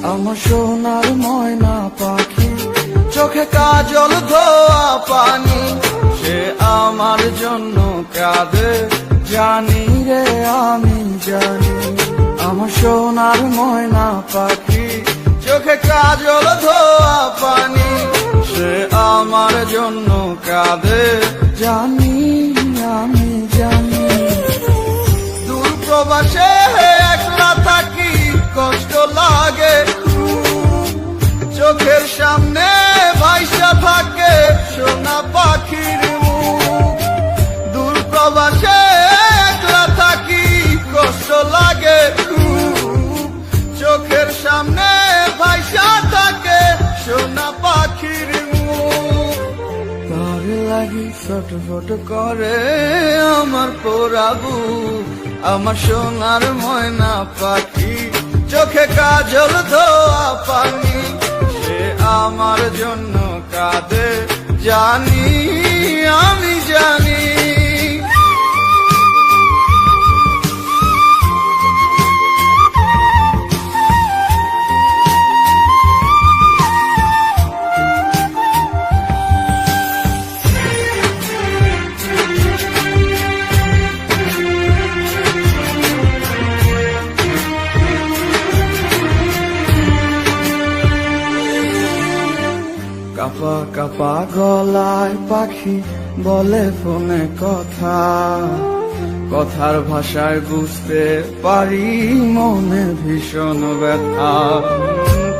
আমার সোনার ময়না পাখি, চোখে কাজল ধোয়া পানি, সে আমার জন্য কাঁদে জানি রে আমি জানি। আমার সোনার ময়না পাখি, চোখে কাজল ধোয়া পানি, সে আমার জন্য কাঁদে জানি আমি জানি। দূর প্রবাসে একলা থাকি, কষ্ট লাগে চোখের সামনে ভাইসা থাকে সোনা পাখির মুখ। দূর প্রবাসে একলা থাকি, কষ্ট লাগে চোখের সামনে ভাইসা থাকে সোনা পাখির মুখ। তার লাগি ছটফট করে আমার পোড়াবু, আমার সোনার ময়না পাখি, চোখে কাজল ধোয়া পানি, সে আমার জন্য কাঁদে জানি আমি জানি। কাপা কাপা গলায় পাখি বলে ফোনে কথা, কথার ভাষায় বুঝতে পারি মনে ভীষণ ব্যথা।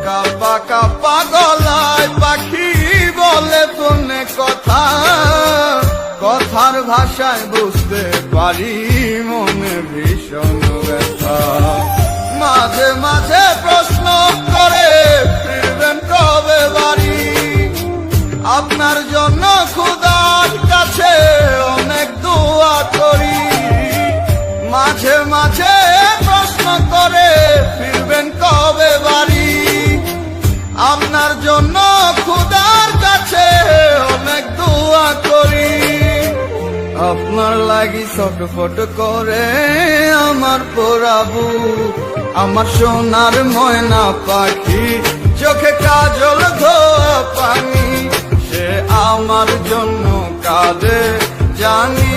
কাপা কাপা গলায় পাখি বলে ফোনে কথা, কথার ভাষায় বুঝতে পারি মনে ভীষণ ব্যথা। মাঝে মাঝে প্রশ্ন করে ফিরবেন কবে বাড়ি, আপনার জন্য খোদার কাছে অনেক দোয়া করি। মাঝে মাঝে প্রশ্ন করে ফিরবেন কবে বাড়ি, আপনার জন্য খোদার কাছে অনেক দোয়া করি। আপনার লাগি ছটফট করে আমার পোড়াবু, আমার সোনার ময়না পাখি, চোখে কাজল ধোয়া পানি, সে আমার জন্য কাঁদে জানি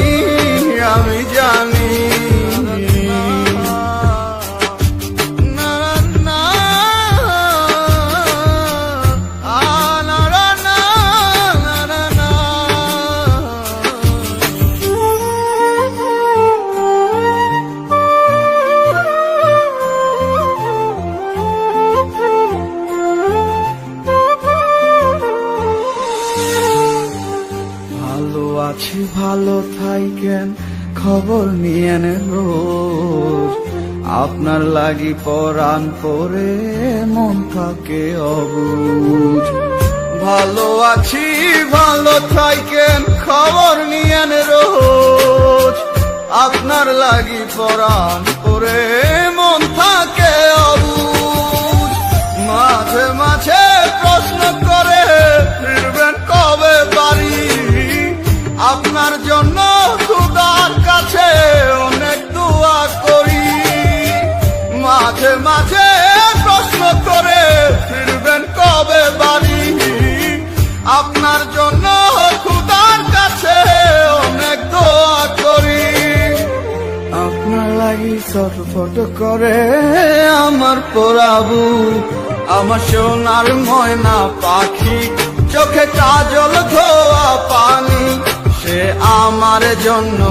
আমি জানি। আছি ভালো থাইকেন, খবর নিয়েন রোজ, আপনার লাগি পরাণ পরে মন থাকে অবুঝ। ভালো আছি ভালো থাইকেন, খবর নিয়েন রোজ, আপনার লাগি পরাণ পরে মন থাকে অবুঝ। মাঝে মাঝে প্রশ্ন করে ফিরবেন কবে বাড়ি, আপনার জন্য খোদার কাছে অনেক দোয়া করি। মাঝে মাঝে প্রশ্ন করে ফিরবেন কবে বাড়ি, আপনার জন্য খোদার কাছে অনেক দোয়া করি। আপনার লাগি ছটফট করে আমার পোড়াবু, আমার সোনার ময়না পাখি, চোখে কাজল ধোয়া পানি, সে আমার জন্য